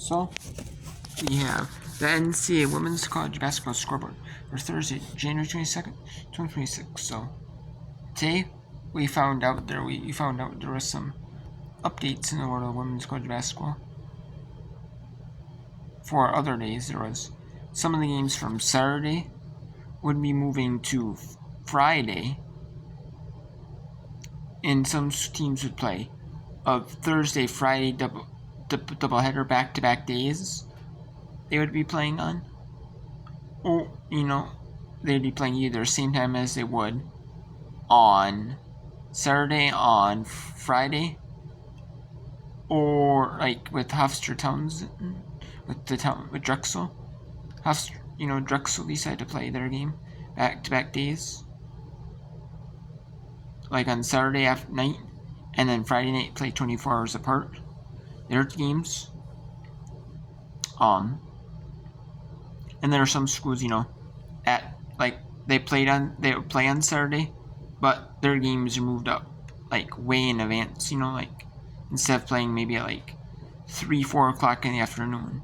So, we have the NCAA Women's College Basketball Scoreboard for Thursday, January 22nd, 2026. So, today we found out there was some updates in the world of women's college basketball. For other days, there was some of the games from Saturday would be moving to Friday, and some teams would play a Thursday, Friday doubleheader back-to-back days. They would be playing on, or they'd be playing either same time as they would on Saturday, on Friday, or like with Hofstra Townsend, with Drexel. Drexel decided to play their game back-to-back days, like on Saturday after night, and then Friday night play 24 hours apart. Their games. And there are some schools, at like they play on Saturday, but their games are moved up like way in advance. Like instead of playing maybe at like 3-4 o'clock in the afternoon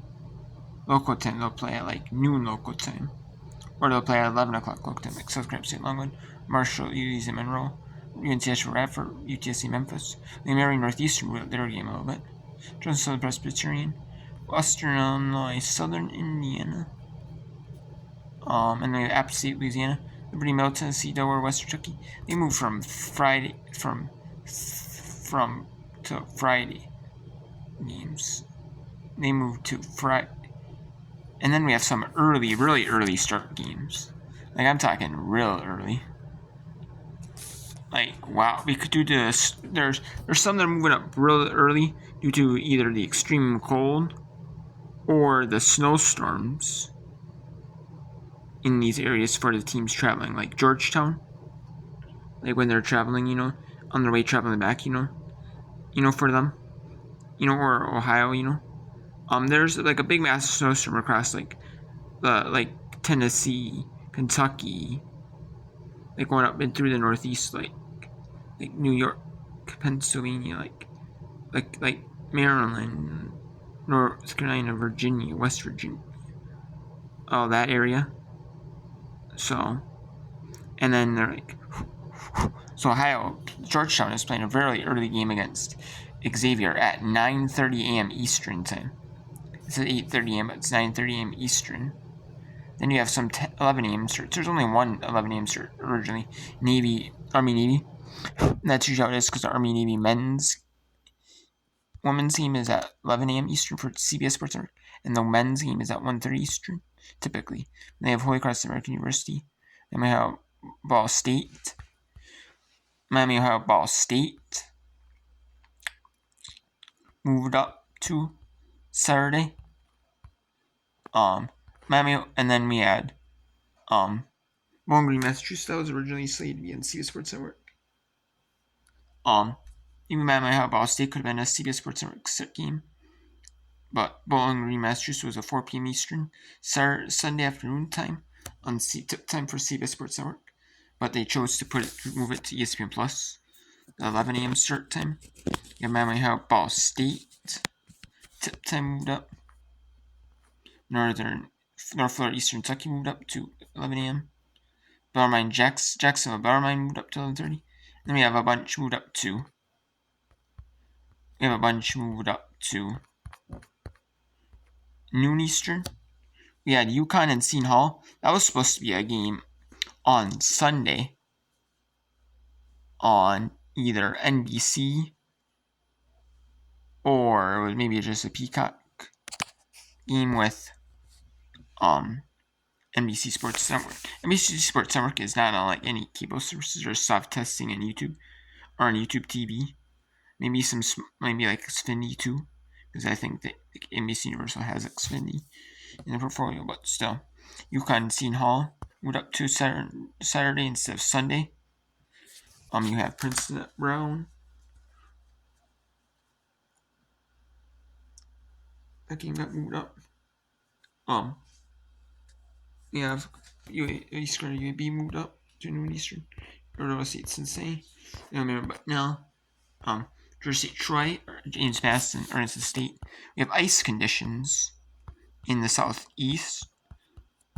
local time, they'll play at like noon local time, or they'll play at 11 o'clock local time, like South Carolina State Longwood, Marshall, UTC Monroe, UNCS Radford, UTSC Memphis. The Marion Northeastern moved up their game a little bit. Johnson Southern Presbyterian, Western Illinois, Southern Indiana, and then App State, Louisiana, Liberty, Middle Tennessee, Delaware, West Kentucky. They moved from Friday to Friday games. They moved to Friday, and then we have some really early start games. Like I'm talking real early. Like wow, we could do this. There's some that are moving up real early due to either the extreme cold or the snowstorms in these areas for the teams traveling, like Georgetown, like when they're traveling, on their way traveling back, for them, or Ohio, there's like a big massive snowstorm across like Tennessee, Kentucky, like going up and through the Northeast, like New York, Pennsylvania, like Maryland, North Carolina, Virginia, West Virginia, all that area. So, and then they're like, so Ohio, Georgetown is playing a very early game against Xavier at 9:30 a.m. Eastern time. It says 8:30 a.m., but it's 9:30 a.m. Eastern. Then you have some 11 a.m. starts. There's only one 11 a.m. start originally. Army Navy. That's usually how it is because the Army Navy women's game is at 11 a.m. Eastern for CBS Sports Network, and the men's game is at 1:30 Eastern, typically. They have Holy Cross American University. Then we have Ball State. Miami, Ohio, Ball State moved up to Saturday. Miami, and then we had Bowling Green, Massachusetts. That was originally slated to be on CBS Sports Network. Even Miami, Ohio, Ball State could have been a CBS Sports Network game, but Bowling Green, Massachusetts was a 4 p.m. Eastern Sunday afternoon time on time for CBS Sports Network, but they chose to move it to ESPN Plus, the 11 a.m. start time. You have Miami, Ohio, Ball State. Tip time moved up. North Florida, Eastern Kentucky moved up to 11 a.m. Bellarmine, Jacksonville, Bellarmine moved up to 11:30. Then we have a bunch moved up to. Noon Eastern. We had UConn and Seton Hall. That was supposed to be a game on Sunday on either NBC or it was maybe just a Peacock game with NBC Sports Network. NBC Sports Network is not on like any cable services or soft testing on YouTube or on YouTube TV. Maybe like Xfinity too, because I think that NBC Universal has Xfinity in the portfolio. But still, UConn and Seton Hall moved up to Saturday instead of Sunday. You have Princeton at Brown. That game got moved up. We have Eastern UAB moved up to noon Eastern. Illinois State Cincinnati. I don't remember, but now, Jersey Troy, or James Madison, or NC State. We have ice conditions in the southeast.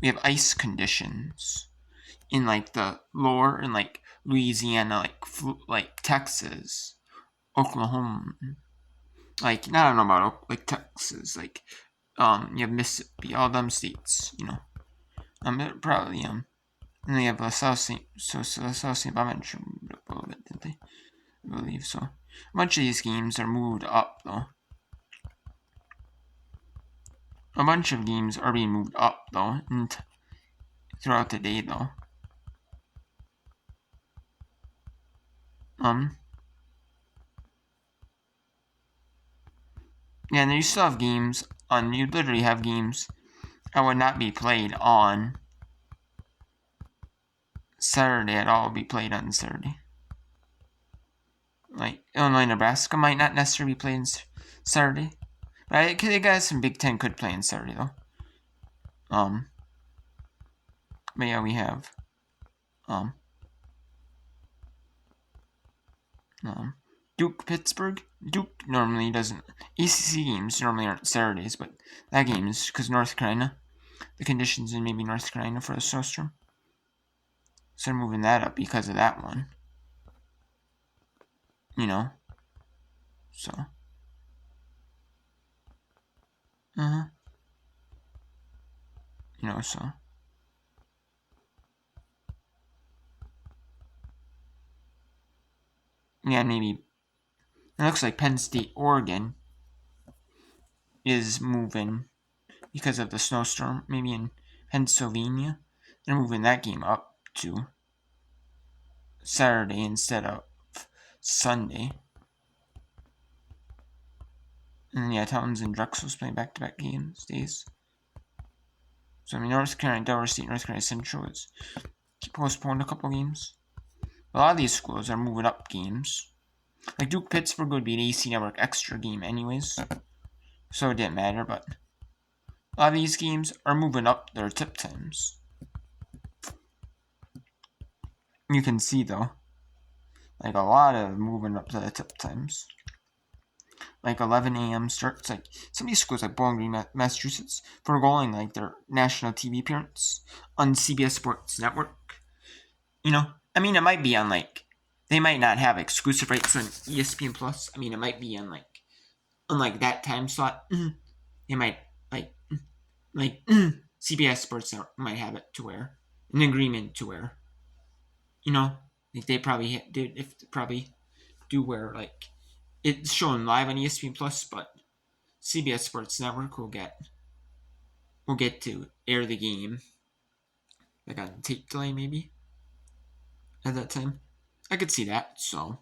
We have ice conditions in like the lower in like Louisiana, like Texas, Oklahoma, like I don't know about like Texas, like you have Mississippi, all them states, probably and they have South St. Bonaventure moved up a little bit, didn't they? I believe so. A bunch of these games are moved up though. A bunch of games are being moved up though, and throughout the day though. Yeah, and you still have games on. You literally have games that would not be played on Saturday at all. Be played on Saturday. Like Illinois, Nebraska might not necessarily be played on Saturday, but I guess some Big Ten could play on Saturday though. But yeah, we have Duke Pittsburgh. Duke normally doesn't. ACC games normally aren't Saturdays, but that game is because North Carolina. The conditions in maybe North Carolina for a snowstorm. So they're moving that up because of that one. So. So. Yeah, maybe. It looks like Penn State, Oregon is moving because of the snowstorm. Maybe in Pennsylvania. They're moving that game up to Saturday instead of Sunday. And yeah, Towns and Drexel's playing back-to-back days. So I mean, North Carolina, Delaware State, North Carolina Central is postponed a couple games. A lot of these schools are moving up games. Like Duke Pittsburgh would be an AC Network extra game anyways, so it didn't matter. But a lot of these games are moving up their tip times. You can see though, like a lot of moving up to the tip times. Like 11 a.m. starts. Like some of these schools, like Bowling Green, Massachusetts, foregoing like their national TV appearance on CBS Sports Network. I mean, it might be on like they might not have exclusive rights on ESPN Plus. I mean, it might be on like that time slot. They might like CBS Sports Network might have it to where an agreement to where like they probably probably do where like it's shown live on ESPN Plus, but CBS Sports Network will get to air the game like on tape delay maybe at that time. I could see that. So,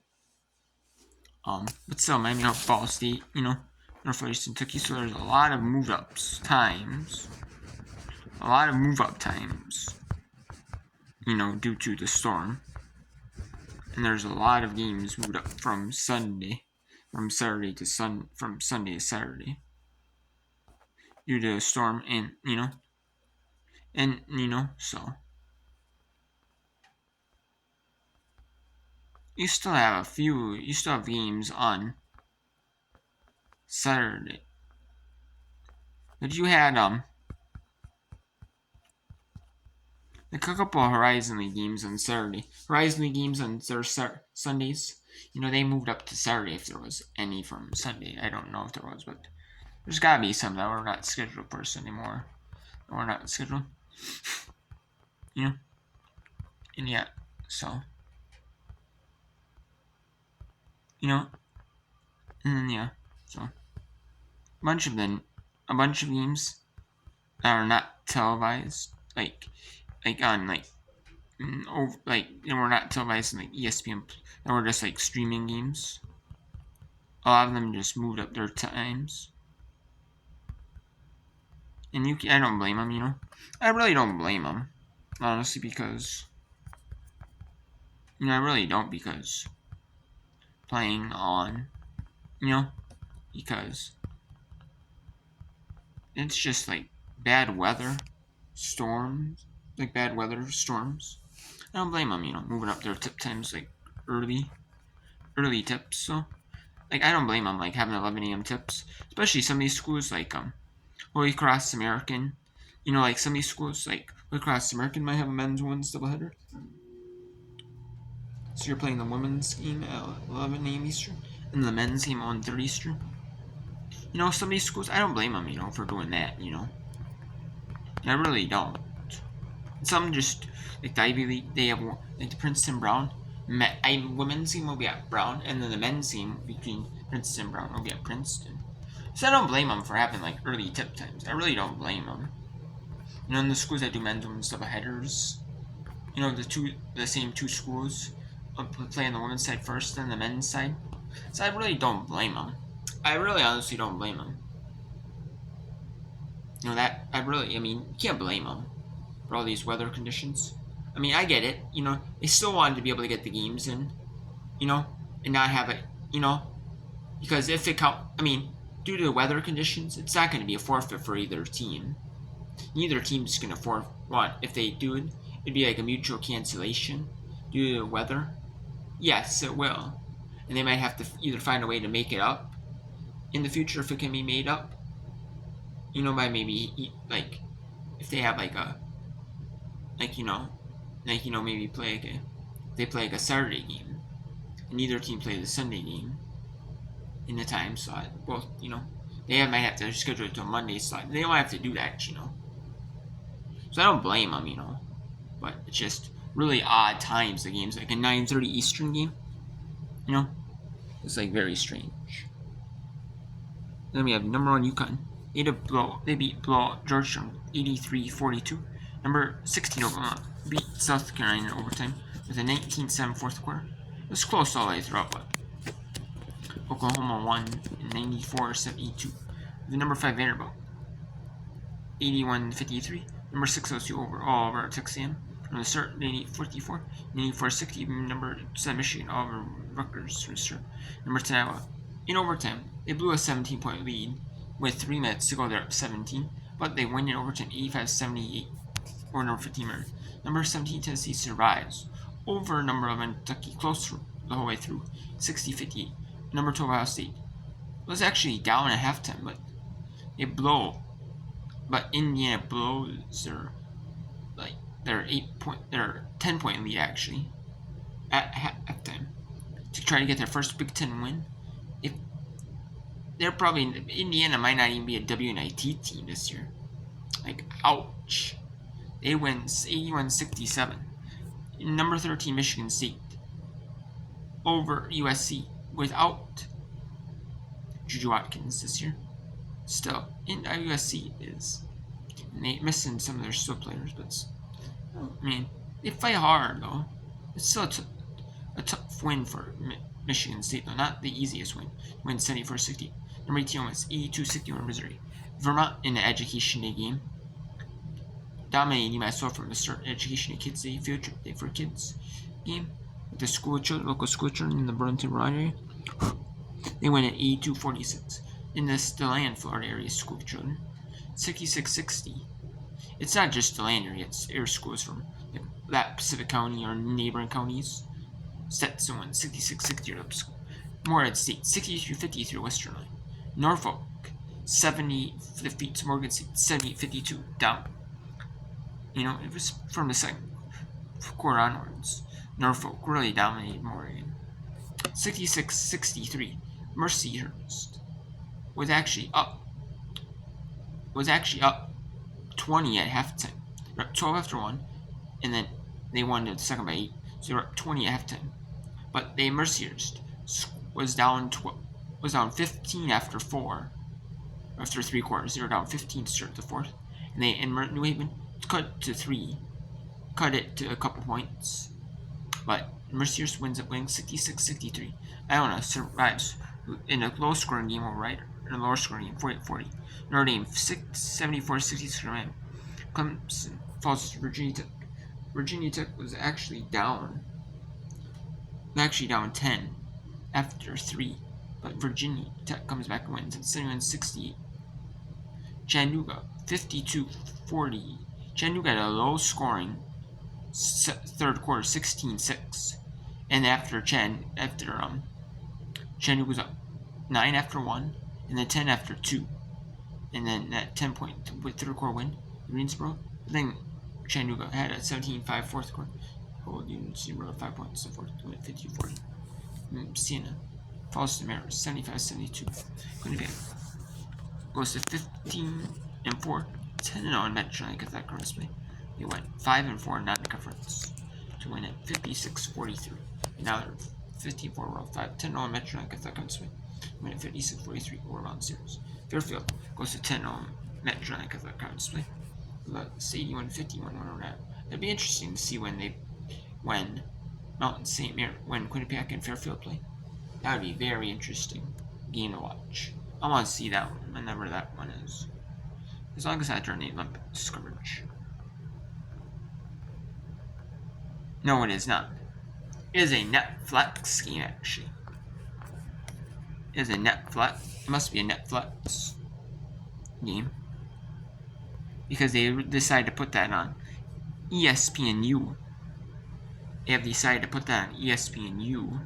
but still, Miami Ball State, Northwestern Kentucky. So there's a lot of move ups times, due to the storm, and there's a lot of games moved up from Sunday to Saturday due to a storm, and so you still have games on Saturday. But you had a couple of Horizon League games on Saturday. Horizon League games on their Sundays. They moved up to Saturday if there was any from Sunday. I don't know if there was, but there's gotta be some that were not scheduled for Sunday more. Or not scheduled. And yeah, so. And then yeah, so. A bunch of games that are not televised, like on we're not televised in like ESPN, and we're just like streaming games. A lot of them just moved up their times, and I don't blame them. I really don't blame them, honestly, because I really don't, because playing on, because it's just like bad weather storms. I don't blame them, moving up their tip times like early tips. So like I don't blame them like having 11 a.m. tips, especially some of these schools like Holy Cross American. You know, like some of these schools like Holy Cross American might have a men's women's doubleheader. So you're playing the women's game at 11 a.m. Eastern, and the men's game on 1:30 Eastern. You know, some of these schools, I don't blame them, you know, for doing that, you know. I really don't. Some just, like the Ivy League, they have, like the Princeton Brown, women's team will be at Brown, and then the men's team between Princeton and Brown will be at Princeton. So I don't blame them for having, like, early tip times. I really don't blame them. You know, in the schools that do men's and women's doubleheaders, you know, the same two schools play on the women's side first, then the men's side. So I really don't blame them. I really honestly don't blame them. You know, I mean, you can't blame them for all these weather conditions. I mean, I get it. You know, they still wanted to be able to get the games in, you know, and not have it, you know, because if it due to the weather conditions, it's not going to be a forfeit for either team. Neither team's going to if they do it, it'd be like a mutual cancellation due to the weather. Yes, it will. And they might have to either find a way to make it up in the future if it can be made up. You know, by maybe, like, if they have, like, maybe they play, like, a Saturday game, and neither team play the Sunday game in the time slot. Both, you know, they might have to schedule it to a Monday slot. They don't have to do that, you know. So I don't blame them, you know. But it's just really odd times, the games, like a 9:30 Eastern game, you know. It's, like, very strange. Then we have number 1 UConn. They beat Georgetown 83-42. Number 16 Oklahoma beat South Carolina in overtime with a 19-7 fourth quarter. It was close all the way throughout, but Oklahoma won 94-72. The number 5 Vanderbilt 81-53. Number 6 OSU over at Texas A&M. From the start, 84-44. 84-60. Number 7 Michigan over Rutgers from the start. Number 10 Iowa. In overtime, they blew a 17-point lead with 3 minutes to go. They're up 17, but they win in overtime 85-78 or number 15 Murray. Number 17 Tennessee survives over number 11 Kentucky close the whole way through 60-58. Number 12 Ohio State was actually down at halftime, but Indiana blows their 10-point lead actually at halftime to try to get their first Big Ten win. Indiana might not even be a WNIT team this year. Like, ouch. They win 81-67. Number 13 Michigan State over USC without Juju Watkins this year. Still, in USC is, and they missing some of their skill players, but I mean, they fight hard though. It's still a tough win for Michigan State though, not the easiest win. Win 74-60. Number 18 was 82-60 over Missouri. Vermont in the Education Day game dominating UMass from the start. Education Day Kids Day, Field Trip Day for Kids game with the local school children in the Burlington area. They win at 82-46. In the DeLand, Florida area school children, 66-60. It's not just DeLand area; it's air schools from that Pacific County or neighboring counties. Stetson won 66-60. Morehead State 63-50 through Western Line. Norfolk 70 defeats Morgan State 70-52 down. You know, it was from the second quarter onwards. Norfolk really dominated Morgan. 66-63. Mercyhurst was actually up 20 at halftime. They're up 12 after 1, and then they won the second by 8, so they were up 20 at halftime. But Mercyhurst was down 15 after 4. After 3 quarters, they were down 15 to start the fourth, and New Haven cut it to a couple points. But Mercyhurst winds up winning 66-63. Iona survives in a low-scoring game over Rider. In a lower-scoring game, 48-40. Notre Dame 74-66. Clemson falls to Virginia Tech. Virginia Tech was actually down 10 after 3, but Virginia Tech comes back and wins at 71-68. Chattanooga 52-40. Chattanooga had a low-scoring third quarter, 16-6, and after Chattanooga was up 9 after 1, and then 10 after 2. And then that 10-point with third quarter win, Greensboro. But then Chattanooga had a 17-5 fourth quarter. Hold Greensboro 5 points in fourth, 50-40. Siena falls to Mariners 75-72. Quinnipiac goes to 15-4, 10-0 in Medtronic at that correctly. They went 5-4 non-conference to win it 56-43. Now they're 15-4 World 5, 10-0 in Medtronic at that correctly. Win it 56-43 World Series. Fairfield goes to 10-0 Medtronic at that correctly. It's 81-51 on that. It'd be interesting to see when Mountain St. Mary, when Quinnipiac and Fairfield play. That would be a very interesting game to watch. I want to see that one whenever that one is. As long as I during the Olympics coverage. No, it is not. It is a Netflix game, actually. It is a Netflix. It must be a Netflix game. Because they decided to put that on ESPNU. They have decided to put that on ESPNU.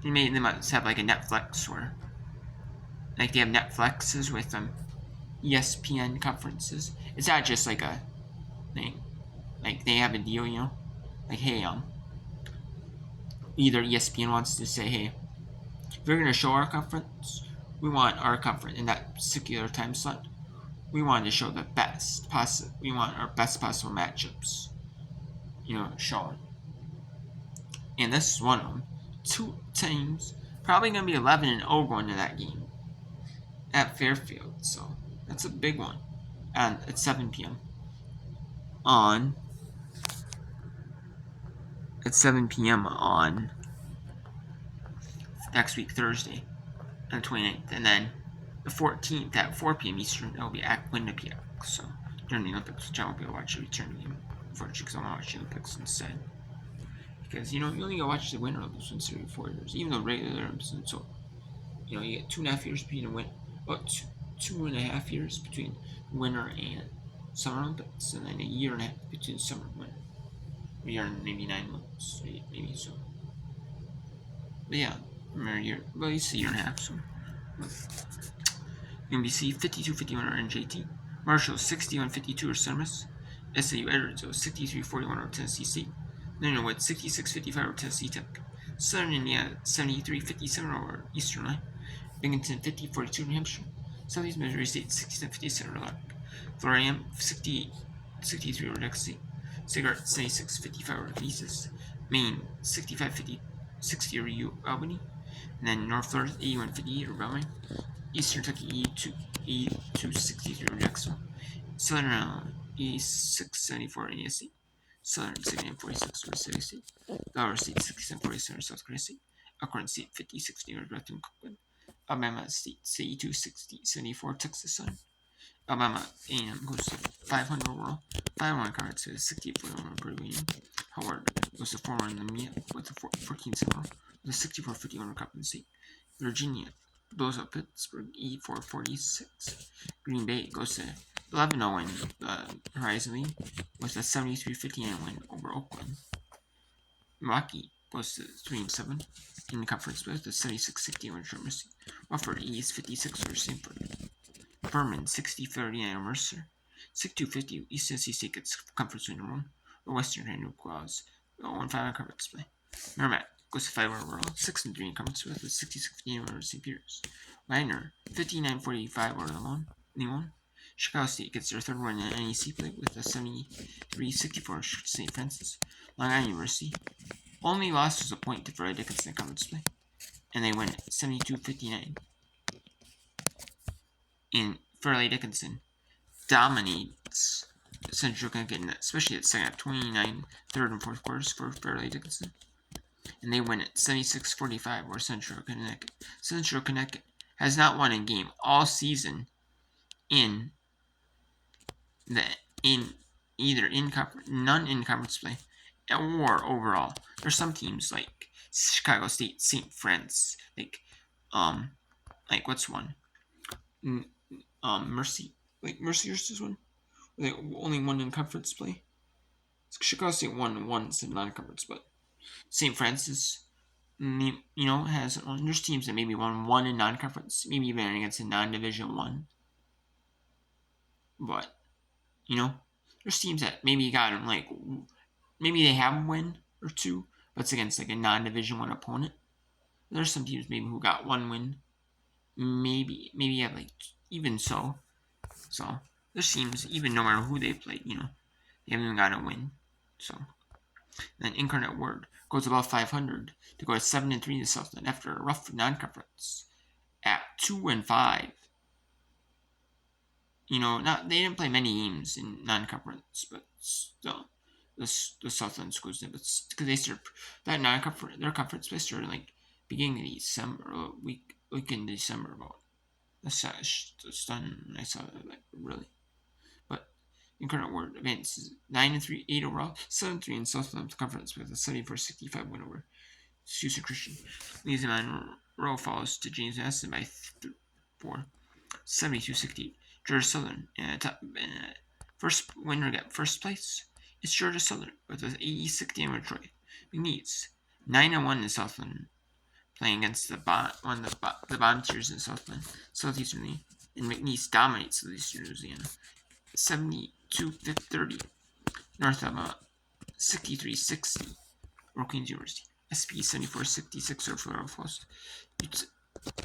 They must have like a Netflix where, like they have Netflixes with ESPN conferences. It's not just like a thing. Like they have a deal, like hey, either ESPN wants to say, hey, if we're gonna show our conference, we want our conference in that particular time slot. We want to show the best possible. We want our best possible matchups, shown. And this is one of them. Two teams probably gonna be 11-0 going to that game at Fairfield. So that's a big one. And at 7 p.m. on next week, Thursday, on the 29th. And then the 14th at 4 p.m. Eastern, that will be at Quinnipiac. So during the Olympics, which I won't be able to watch the return game, unfortunately, because I want to watch the Olympics instead. Because, you only got to watch the winner of those ones every 4 years, even though regular episodes. So, you get 2.5 years between the win, about 2.5 years between winner and Summer Olympics, and then a year and a half between summer and winter. A year and maybe 9 months, maybe so. But yeah, a year, well, it's a year and a half. So NBC 52-51 over NJT, Marshall 61-52 over Semmes, SAU Edwards 63-41 over Tennessee State, Illinois 66-55 over Tennessee Tech, Southern Indiana 73-57 over Eastern Line, Binghamton 50-42 New Hampshire, Southeast Missouri State 67-57 over Lark, Florida AM 68-63 over Texas State, Cigarette 76-55 over Canisius, Maine 65-60 over Albany, and then North Florida 81-58 over Bellarmine, Eastern Kentucky 82-63 over Jacksonville, Southern Illinois 86-74 over NSC, Southern 69-46 over City State, Delaware State 67-47 over South Carolina State, Elkhorn State 50-60 over Bethune-Cookman, Alabama State 82-74 Texas Southern, Alabama A&M goes to 500 overall, 5-1 cards to 68-41 over Purdue Union. Howard goes to 4-1 in the meet with a 14-7 with a 64-51 over Coppin State. Virginia blows up Pittsburgh 84-46. Green Bay goes to 11-0 in the Horizon League with a 73-59 win over Oakland. Milwaukee goes to 3-7 in the conference with a 76-60 win over Mercy. Wofford East 56 over Stanford. Furman 60-39 over Mercer. 62-50 East Tennessee State gets conference win number 1. The Western New Claus 0-5 conference play. Merrimack goes to 5 overall, 6-3 in conference with a 66-15 over St. Peter's. Wagner 59-45 over Lyon. Chicago State gets their third win in NEC play with a 73-64 St. Francis. Long Island University only lost was a point to Fairleigh Dickinson in conference play, and they win it 72-59. And Fairleigh Dickinson dominates Central Connecticut, especially at second half, 29 third and fourth quarters for Fairleigh Dickinson. And they win it 76-45 over Central Connecticut. Central Connecticut has not won a game all season none in conference play or overall. There's some teams like Chicago State, St. Francis, like what's one? Mercy is one. They only won in conference play. Chicago State won once in non-conference, but St. Francis has there's teams that maybe won one in non-conference, maybe even against a non-division one, but there's teams that maybe got them like maybe they have a win or two, but it's against like a non-division one opponent. There's some teams maybe who got one win, maybe have like even so. So there's teams even no matter who they played, they haven't even got a win. So then Incarnate Word goes above 500 to go at 7-3 to Southland after a rough non-conference at 2-5. Not they didn't play many games in non-conference, but still, the Southland schools did. But because they started that non-conference, their conference play started like beginning of December, or week in December about. That's stunned when I saw that, like really. But Incarnate Word advances 9-3, 8 overall, 7-3 in Southland Conference with a 74-65 win over Houston Christian. Leeds Monroe follows to James Madison by 4. 72-60. Georgia Southern first winner got first place. It's Georgia Southern with an 80-60 over Troy. McNeese 9-1 in Southland, playing against the bottom tiers in Southland, Southeastern League, and McNeese dominates Southeastern Louisiana 72-30. North Alabama 63-60 over Queens University. SP 74-66 over Florida Post.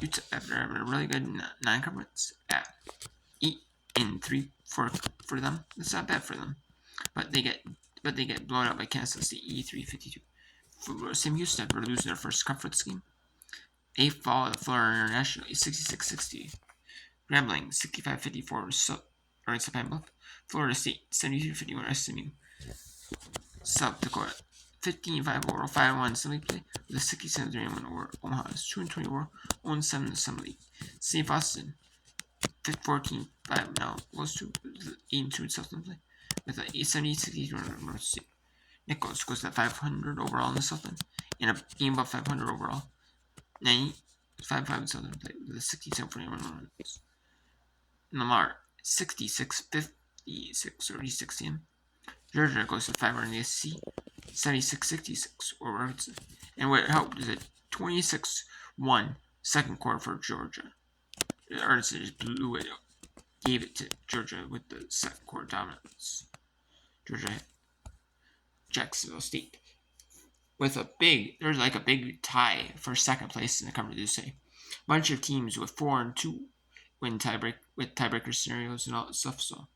Utah after having a really good non-conference at 8-3 for them. That's not bad for them, but they get blown out by Kansas State 83-52. Sam Houston after losing their first conference game. They fall to Florida International 66-60. Grambling 65-54 or Sapine Bluff. Florida State 73-51 SMU. South Dakota 15-5 over 5-1 Assembly play with a 67-3 over Omaha's 2-20 over 0-7 Assembly. St. Boston 14-5 now goes to 8-2 in Southland play with a 70-60 run on North State. Nichols goes to 500 overall in the Southland and a game above 500 overall. 95-5 in Southland play with a 67-40 run on runs. Lamar 66-56 or 60. Georgia goes to 500 in the SC, 76-66 or Arkansas. And what helped is a 26-1 second quarter for Georgia. Arkansas just blew it up, gave it to Georgia with the second quarter dominance. Georgia Jacksonville State with there's like a big tie for second place in the conference. USA. Bunch of teams with 4-2 win tiebreaker scenarios and all that stuff. So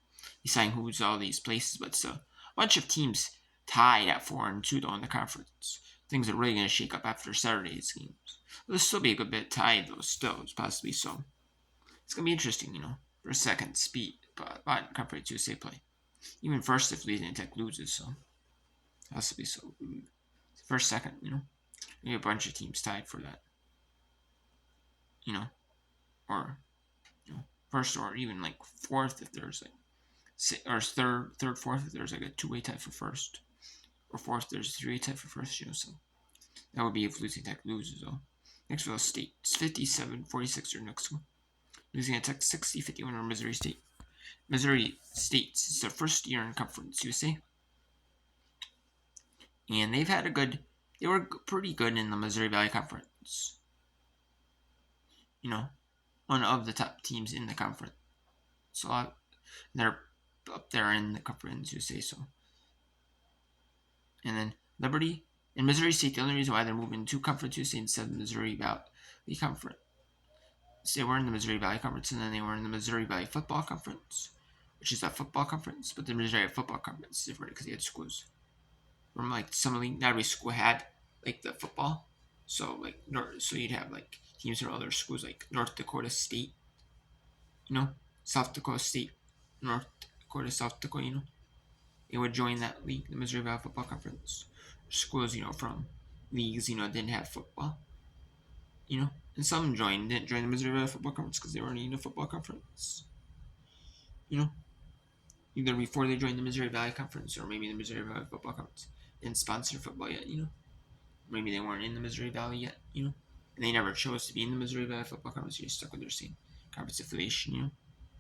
deciding who's all these places, but still, a bunch of teams tied at 4-2 though in the conference. Things are really going to shake up after Saturday's games. There'll still be a good bit tied though, still, possibly so. It's going to be interesting, for a second speed, but conference USA play. Even first if Louisiana Tech loses, so it has to be so. First, second, maybe a bunch of teams tied for that, or first or even like fourth if there's like, or third, fourth if there's like a two-way tie for first, or fourth there's a three-way tie for first, so that would be if Louisiana Tech loses though. Knoxville State 57-46 or next one. Louisiana Tech 60-51 over Missouri State. Missouri State is their first year in Conference USA, and they were pretty good in the Missouri Valley Conference. One of the top teams in the conference. So they're up there in the Conference USA. So, and then Liberty and Missouri State. The only reason why they're moving to Conference USA instead of Missouri Valley Conference. So they were in the Missouri Valley Conference, and then they were in the Missouri Valley Football Conference, which is a football conference. But the Missouri Football Conference is different because they had schools from like some league. Not every school had like the football, so so you'd have like teams from other schools like North Dakota State, South Dakota State, North Dakota, South Dakota. They would join that league, the Missouri Valley Football Conference. Schools, from leagues, didn't have football. And some didn't join the Missouri Valley Football Conference because they weren't in a football conference. Either before they joined the Missouri Valley Conference or maybe the Missouri Valley Football Conference didn't sponsor football yet, Maybe they weren't in the Missouri Valley yet, And they never chose to be in the Missouri Valley Football Conference. They just stuck with their same conference affiliation,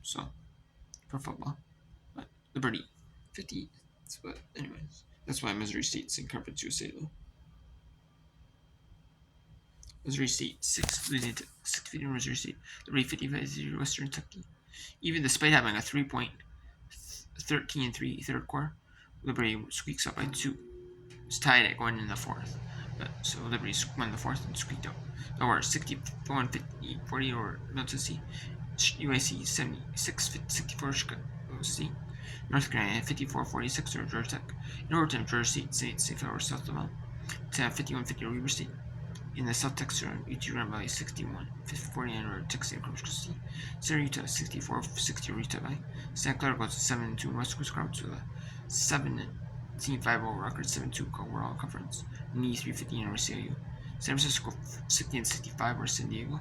So, for football. But Liberty, 50. But anyways, that's why Missouri State's in Conference USA, though. Missouri State 6 losing to 6-50 Missouri State. Liberty 55-0 Western Kentucky. Even despite having a 3-point 13-3 third quarter, Liberty squeaks up by 2. It's tied at going in the fourth. So Liberty won the fourth and squeaked out. Or 61-40 or Tennessee. UIC 76-64 Chicago State. North Carolina 54-46 or Georgia Tech. In overtime, Georgia State safe over South Alabama. 51-50 or Weber State. In the South Texas, UT ran by 61-49 over Texas Corpus Christi. Sarah Utah 64-60 over Utah Valley. Santa Clara goes to 7-2 in West Coast Conference with a 17-5 record, 7-2 overall conference. Knee 3-15 over CIU. San Francisco 60-65 over San Diego.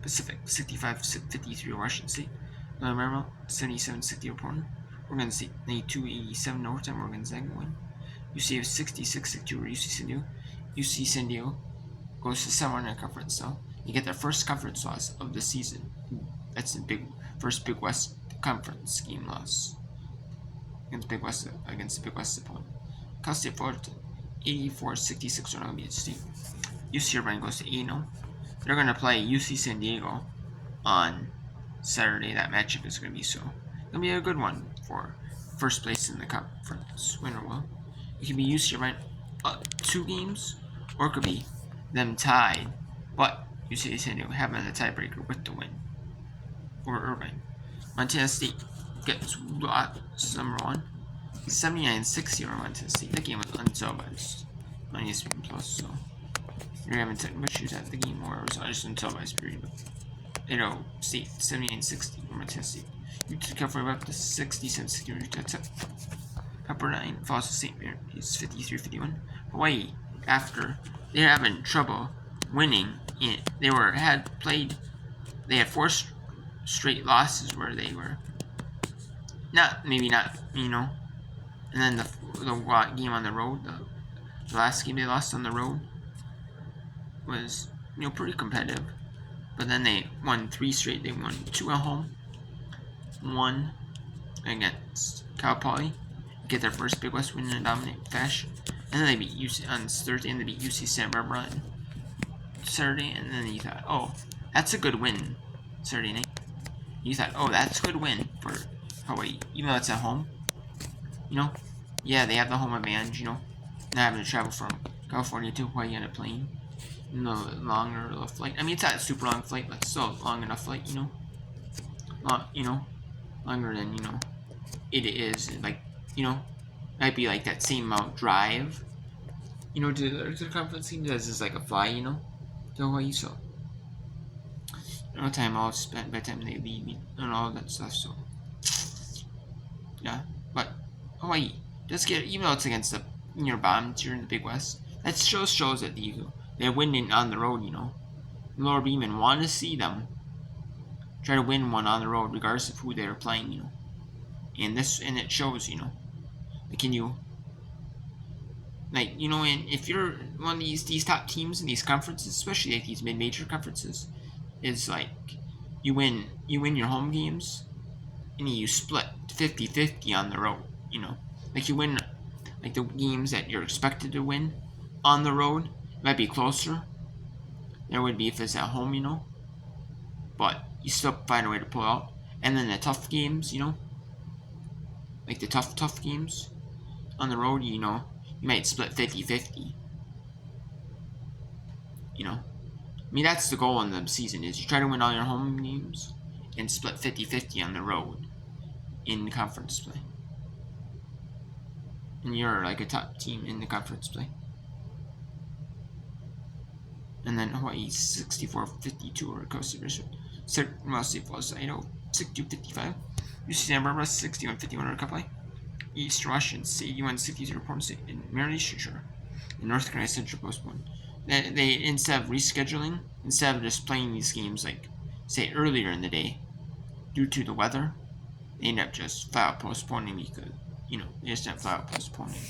Pacific 65-53 over Washington State. Maryland 77-60 over Portland. Oregon State 92-87 overtime. Oregon Gonzaga win. UCF 66-62 over UC San Diego. UC San Diego goes to 7-1 conference, so you get their first conference loss of the season. That's the first Big West conference game loss against the Big West opponent. Cal State Fullerton 84-66 on Long Beach State. UC Irvine goes to 8-0. They're going to play UC San Diego on Saturday. That matchup is going to be it'll be a good one for first place in the conference. Winner will. It could be UC Irvine 2 games, or it could be them tied, but UC San Diego having the tiebreaker with the win. Or Irvine. Montana State gets number 1. 79-60 over Montana State. That game was untelevised on ESPN Plus, so you're having technical issues at the game, or it was just untelevised period. But State 79-60 over Montana State. Utah California up to 67-60 over Utah Tech. Pepperdine falls to St. Mary's 53-51. Hawaii, after they're having trouble winning, they had 4 straight losses where they were not, and then the game on the road, the last game they lost on the road was pretty competitive, but then they won 3 straight. They won 2 at home, 1 against Cal Poly, get their first Big West win in a dominant fashion, and then they beat UC on Thursday, and they beat UC Santa Barbara on Saturday, and then you thought, oh, that's a good win Saturday night. You thought, oh, that's a good win for Hawaii, even though it's at home. Yeah, they have the home advantage, not having to travel from California to Hawaii on a plane. Longer flight. I mean, it's not a super long flight, but still a long enough flight, longer than, it is, might be like that same amount drive, to the conference team as is like a fly, to Hawaii, so no time all spent by the time they leave and all that stuff, so yeah, but Hawaii does get, even though it's against the bottom tier in the Big West, that shows that they're winning on the road, Laura Beeman want to see them try to win one on the road regardless of who they're playing, and it shows, can you, and if you're one of these top teams in these conferences, especially like these mid-major conferences, is like you win your home games and you split 50-50 on the road, like you win like the games that you're expected to win on the road. It might be closer than it would be if it's at home, but you still find a way to pull out. And then the tough games, like the tough games on the road, you might split 50-50. I mean, that's the goal in the season, is you try to win all your home games and split 50-50 on the road in the conference play. And you're like a top team in the conference play. And then Hawaii 64-52 over Costa Rica. State Falls, Idaho 62-55. UC Santa Barbara 61-51 over Kapolei. Eastern Washington State 81-63 over Portland State. And Maryland Shore and North Carolina Central postponed. They instead of rescheduling, instead of just playing these games like say earlier in the day, due to the weather, they end up just flat out postponing because they just have flat out postponing.